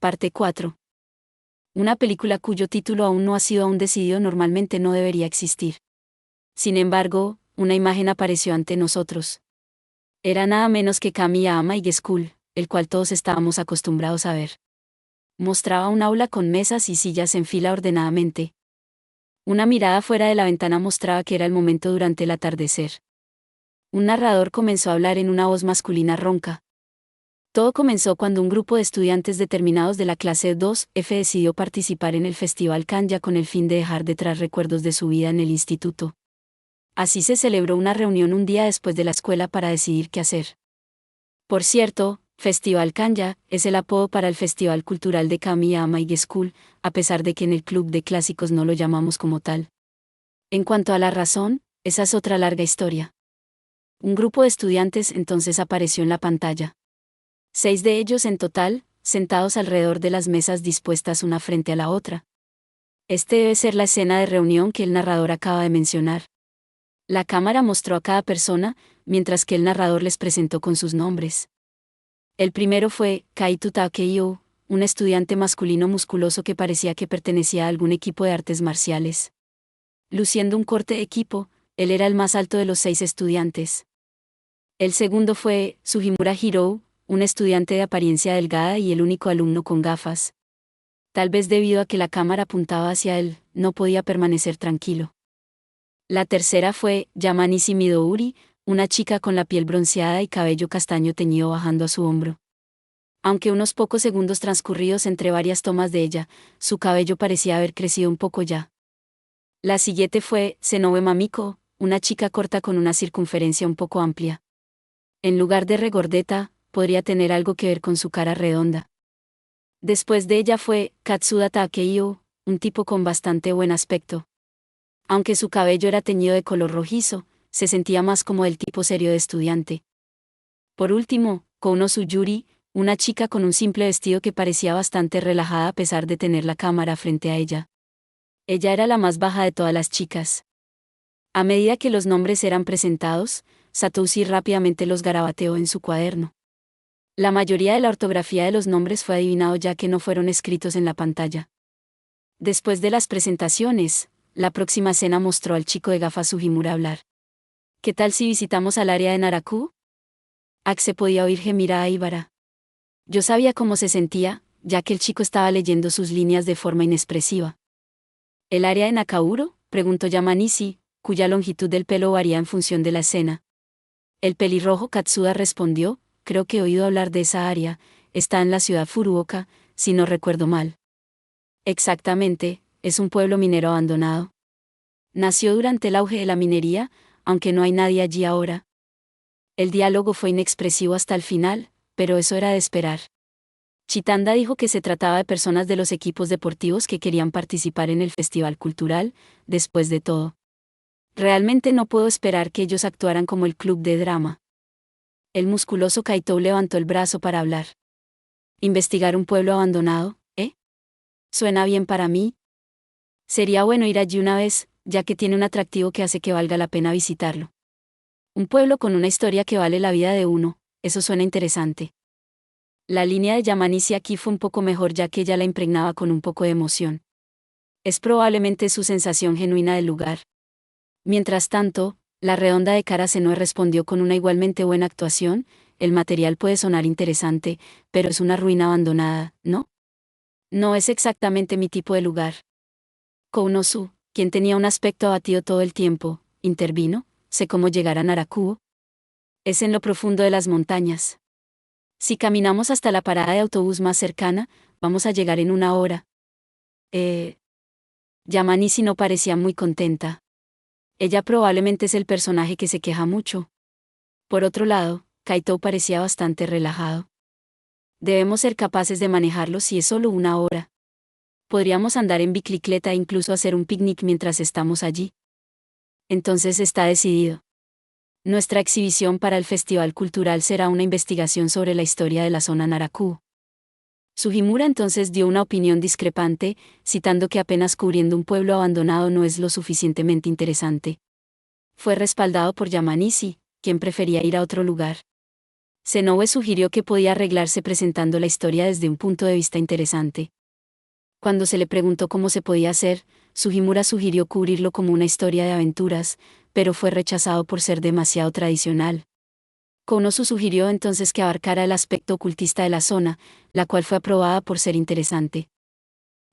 Parte 4. Una película cuyo título aún no ha sido decidido normalmente no debería existir. Sin embargo, una imagen apareció ante nosotros. Era nada menos que Kami-Ama High School, el cual todos estábamos acostumbrados a ver. Mostraba un aula con mesas y sillas en fila ordenadamente. Una mirada fuera de la ventana mostraba que era el momento durante el atardecer. Un narrador comenzó a hablar en una voz masculina ronca. Todo comenzó cuando un grupo de estudiantes determinados de la clase 2F decidió participar en el Festival Kanja con el fin de dejar detrás recuerdos de su vida en el instituto. Así se celebró una reunión un día después de la escuela para decidir qué hacer. Por cierto, Festival Kanja es el apodo para el Festival Cultural de Kami-Ama High School, a pesar de que en el Club de Clásicos no lo llamamos como tal. En cuanto a la razón, esa es otra larga historia. Un grupo de estudiantes entonces apareció en la pantalla. 6 de ellos en total, sentados alrededor de las mesas dispuestas una frente a la otra. Este debe ser la escena de reunión que el narrador acaba de mencionar. La cámara mostró a cada persona, mientras que el narrador les presentó con sus nombres. El primero fue Kaito Takeo, un estudiante masculino musculoso que parecía que pertenecía a algún equipo de artes marciales. Luciendo un corte de equipo, él era el más alto de los 6 estudiantes. El segundo fue Sugimura Hirou, un estudiante de apariencia delgada y el único alumno con gafas. Tal vez debido a que la cámara apuntaba hacia él, no podía permanecer tranquilo. La tercera fue Yamanisi Midori, una chica con la piel bronceada y cabello castaño teñido bajando a su hombro. Aunque unos pocos segundos transcurridos entre varias tomas de ella, su cabello parecía haber crecido un poco ya. La siguiente fue Senobe Mamiko, una chica corta con una circunferencia un poco amplia. En lugar de regordeta, podría tener algo que ver con su cara redonda. Después de ella fue Katsuda Takeo, un tipo con bastante buen aspecto. Aunque su cabello era teñido de color rojizo, se sentía más como el tipo serio de estudiante. Por último, Kounosu Yuri, una chica con un simple vestido que parecía bastante relajada a pesar de tener la cámara frente a ella. Ella era la más baja de todas las chicas. A medida que los nombres eran presentados, Satoshi rápidamente los garabateó en su cuaderno. La mayoría de la ortografía de los nombres fue adivinado ya que no fueron escritos en la pantalla. Después de las presentaciones, la próxima escena mostró al chico de gafas Sugimura hablar. ¿Qué tal si visitamos al área de Naraku? Se podía oír gemir a Aibara. Yo sabía cómo se sentía, ya que el chico estaba leyendo sus líneas de forma inexpresiva. ¿El área de Nakauro?, preguntó Yamanisi, cuya longitud del pelo varía en función de la escena. El pelirrojo Katsuda respondió, creo que he oído hablar de esa área, está en la ciudad Furuoka, si no recuerdo mal. Exactamente, es un pueblo minero abandonado. Nació durante el auge de la minería, aunque no hay nadie allí ahora. El diálogo fue inexpresivo hasta el final, pero eso era de esperar. Chitanda dijo que se trataba de personas de los equipos deportivos que querían participar en el festival cultural, después de todo. Realmente no puedo esperar que ellos actuaran como el club de drama. El musculoso Kaito levantó el brazo para hablar. ¿Investigar un pueblo abandonado, eh? Suena bien para mí. Sería bueno ir allí una vez, ya que tiene un atractivo que hace que valga la pena visitarlo. Un pueblo con una historia que vale la vida de uno, eso suena interesante. La línea de Yamanisi aquí fue un poco mejor ya que ella la impregnaba con un poco de emoción. Es probablemente su sensación genuina del lugar. Mientras tanto, la redonda de cara Senoe respondió con una igualmente buena actuación, el material puede sonar interesante, pero es una ruina abandonada, ¿no? No es exactamente mi tipo de lugar. Kounosu, quien tenía un aspecto abatido todo el tiempo, intervino, sé cómo llegar a Narakuo. Es en lo profundo de las montañas. Si caminamos hasta la parada de autobús más cercana, vamos a llegar en 1 hora. Yamanisi no parecía muy contenta. Ella probablemente es el personaje que se queja mucho. Por otro lado, Kaito parecía bastante relajado. Debemos ser capaces de manejarlo si es solo 1 hora. Podríamos andar en bicicleta e incluso hacer un picnic mientras estamos allí. Entonces está decidido. Nuestra exhibición para el Festival Cultural será una investigación sobre la historia de la zona Naraku. Sugimura entonces dio una opinión discrepante, citando que apenas cubriendo un pueblo abandonado no es lo suficientemente interesante. Fue respaldado por Yamanisi, quien prefería ir a otro lugar. Senoue sugirió que podía arreglarse presentando la historia desde un punto de vista interesante. Cuando se le preguntó cómo se podía hacer, Sugimura sugirió cubrirlo como una historia de aventuras, pero fue rechazado por ser demasiado tradicional. Konosu sugirió entonces que abarcara el aspecto ocultista de la zona, la cual fue aprobada por ser interesante.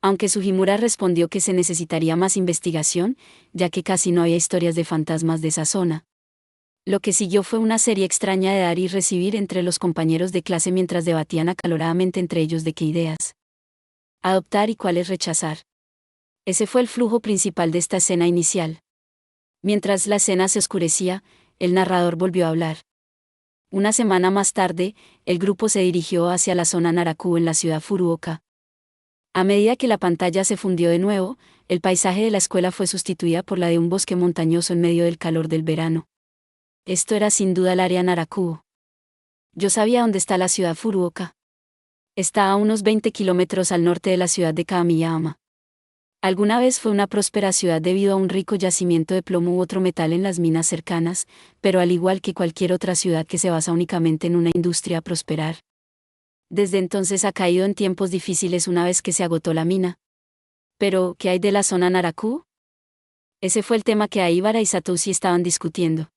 Aunque Sugimura respondió que se necesitaría más investigación, ya que casi no había historias de fantasmas de esa zona. Lo que siguió fue una serie extraña de dar y recibir entre los compañeros de clase mientras debatían acaloradamente entre ellos de qué ideas adoptar y cuáles rechazar. Ese fue el flujo principal de esta escena inicial. Mientras la escena se oscurecía, el narrador volvió a hablar. Una semana más tarde, el grupo se dirigió hacia la zona Naraku en la ciudad Furuoka. A medida que la pantalla se fundió de nuevo, el paisaje de la escuela fue sustituida por la de un bosque montañoso en medio del calor del verano. Esto era sin duda el área Naraku. Yo sabía dónde está la ciudad Furuoka. Está a unos 20 kilómetros al norte de la ciudad de Kamiyama. Alguna vez fue una próspera ciudad debido a un rico yacimiento de plomo u otro metal en las minas cercanas, pero al igual que cualquier otra ciudad que se basa únicamente en una industria a prosperar. Desde entonces ha caído en tiempos difíciles una vez que se agotó la mina. Pero, ¿qué hay de la zona Naraku? Ese fue el tema que Aibara y Satoshi estaban discutiendo.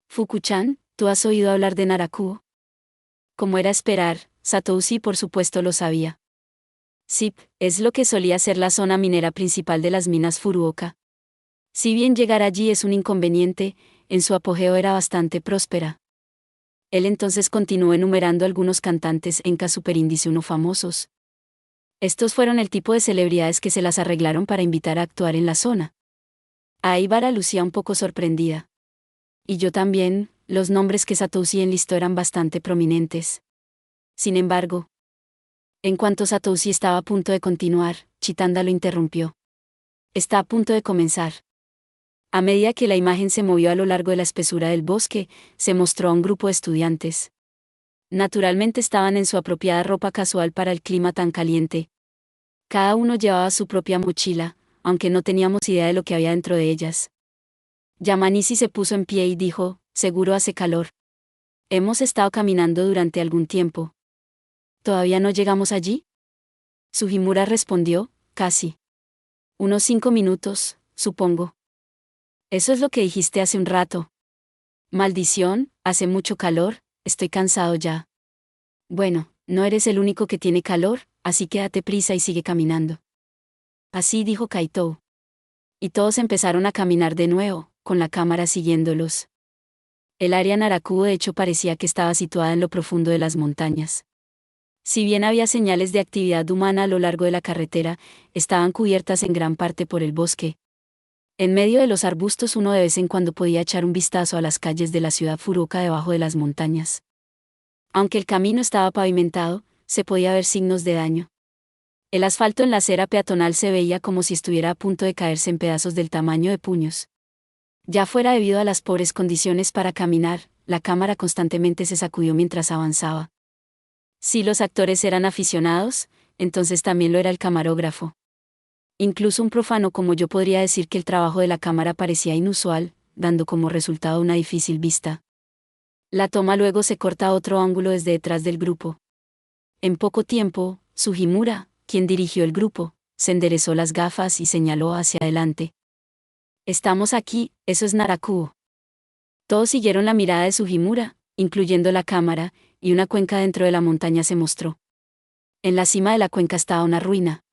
Fuku-chan, ¿tú has oído hablar de Naraku? Como era esperar, Satoshi por supuesto lo sabía. Sí, es lo que solía ser la zona minera principal de las minas Furuoka. Si bien llegar allí es un inconveniente, en su apogeo era bastante próspera. Él entonces continuó enumerando algunos cantantes enka superíndice 1 famosos. Estos fueron el tipo de celebridades que se las arreglaron para invitar a actuar en la zona. Aibara lucía un poco sorprendida. Y yo también, los nombres que Satoshi enlistó eran bastante prominentes. Sin embargo, en cuanto Satoshi estaba a punto de continuar, Chitanda lo interrumpió. Está a punto de comenzar. A medida que la imagen se movió a lo largo de la espesura del bosque, se mostró a un grupo de estudiantes. Naturalmente estaban en su apropiada ropa casual para el clima tan caliente. Cada uno llevaba su propia mochila, aunque no teníamos idea de lo que había dentro de ellas. Yamanisi se puso en pie y dijo, seguro hace calor. Hemos estado caminando durante algún tiempo. ¿Todavía no llegamos allí? Sugimura respondió, casi. Unos 5 minutos, supongo. Eso es lo que dijiste hace un rato. Maldición, hace mucho calor, estoy cansado ya. Bueno, no eres el único que tiene calor, así que date prisa y sigue caminando. Así dijo Kaito. Y todos empezaron a caminar de nuevo, con la cámara siguiéndolos. El área Naraku de hecho parecía que estaba situada en lo profundo de las montañas. Si bien había señales de actividad humana a lo largo de la carretera, estaban cubiertas en gran parte por el bosque. En medio de los arbustos uno de vez en cuando podía echar un vistazo a las calles de la ciudad Furuoka debajo de las montañas. Aunque el camino estaba pavimentado, se podía ver signos de daño. El asfalto en la acera peatonal se veía como si estuviera a punto de caerse en pedazos del tamaño de puños. Ya fuera debido a las pobres condiciones para caminar, la cámara constantemente se sacudió mientras avanzaba. Si los actores eran aficionados, entonces también lo era el camarógrafo. Incluso un profano como yo podría decir que el trabajo de la cámara parecía inusual, dando como resultado una difícil vista. La toma luego se corta a otro ángulo desde detrás del grupo. En poco tiempo, Sugimura, quien dirigió el grupo, se enderezó las gafas y señaló hacia adelante. Estamos aquí, eso es Naraku. Todos siguieron la mirada de Sugimura, incluyendo la cámara, y una cuenca dentro de la montaña se mostró. En la cima de la cuenca estaba una ruina.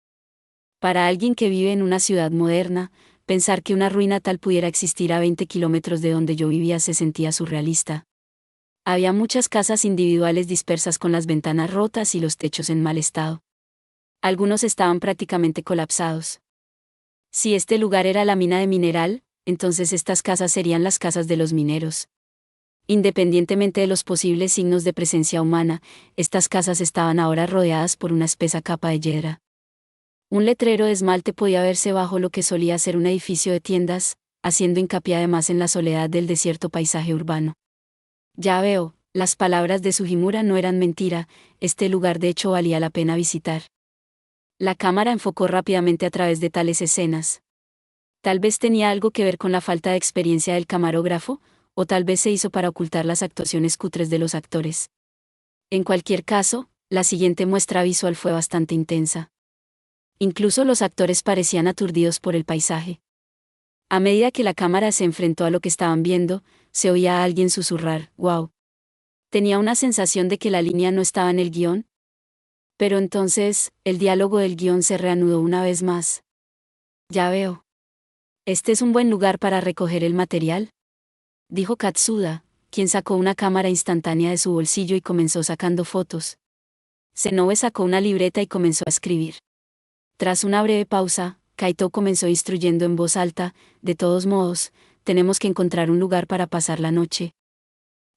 Para alguien que vive en una ciudad moderna, pensar que una ruina tal pudiera existir a 20 kilómetros de donde yo vivía se sentía surrealista. Había muchas casas individuales dispersas con las ventanas rotas y los techos en mal estado. Algunos estaban prácticamente colapsados. Si este lugar era la mina de mineral, entonces estas casas serían las casas de los mineros. Independientemente de los posibles signos de presencia humana, estas casas estaban ahora rodeadas por una espesa capa de hiedra. Un letrero de esmalte podía verse bajo lo que solía ser un edificio de tiendas, haciendo hincapié además en la soledad del desierto paisaje urbano. Ya veo, las palabras de Sugimura no eran mentira, este lugar de hecho valía la pena visitar. La cámara enfocó rápidamente a través de tales escenas. Tal vez tenía algo que ver con la falta de experiencia del camarógrafo, o tal vez se hizo para ocultar las actuaciones cutres de los actores. En cualquier caso, la siguiente muestra visual fue bastante intensa. Incluso los actores parecían aturdidos por el paisaje. A medida que la cámara se enfrentó a lo que estaban viendo, se oía a alguien susurrar, «¡Wow!». Tenía una sensación de que la línea no estaba en el guión. Pero entonces, el diálogo del guión se reanudó una vez más. «Ya veo. Este es un buen lugar para recoger el material», dijo Katsuda, quien sacó una cámara instantánea de su bolsillo y comenzó sacando fotos. Shinobe sacó una libreta y comenzó a escribir. Tras una breve pausa, Kaito comenzó instruyendo en voz alta, «De todos modos, tenemos que encontrar un lugar para pasar la noche.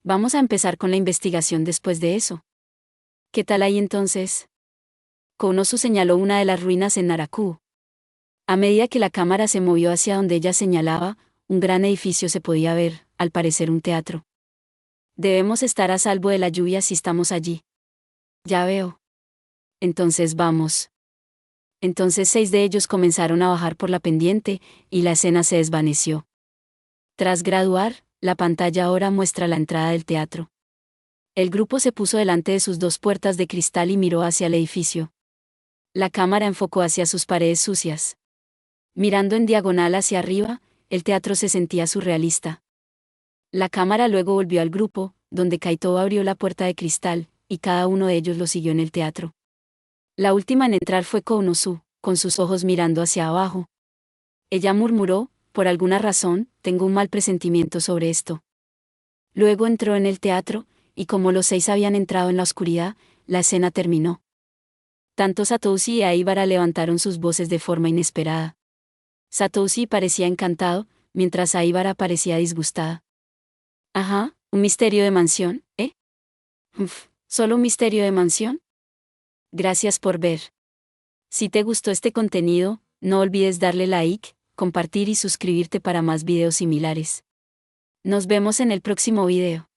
Vamos a empezar con la investigación después de eso». «¿Qué tal ahí entonces?». Konosu señaló una de las ruinas en Naraku. A medida que la cámara se movió hacia donde ella señalaba, un gran edificio se podía ver, al parecer un teatro. «Debemos estar a salvo de la lluvia si estamos allí». «Ya veo. Entonces vamos». Entonces 6 de ellos comenzaron a bajar por la pendiente, y la escena se desvaneció. Tras graduar, la pantalla ahora muestra la entrada del teatro. El grupo se puso delante de sus 2 puertas de cristal y miró hacia el edificio. La cámara enfocó hacia sus paredes sucias. Mirando en diagonal hacia arriba, el teatro se sentía surrealista. La cámara luego volvió al grupo, donde Kaito abrió la puerta de cristal, y cada uno de ellos lo siguió en el teatro. La última en entrar fue Konosu, con sus ojos mirando hacia abajo. Ella murmuró, «Por alguna razón, tengo un mal presentimiento sobre esto». Luego entró en el teatro, y como los 6 habían entrado en la oscuridad, la escena terminó. Tanto Satoshi y Aibara levantaron sus voces de forma inesperada. Satoshi parecía encantado, mientras Aibara parecía disgustada. «Ajá, un misterio de mansión, ¿eh? ¿Solo un misterio de mansión?». Gracias por ver. Si te gustó este contenido, no olvides darle like, compartir y suscribirte para más videos similares. Nos vemos en el próximo video.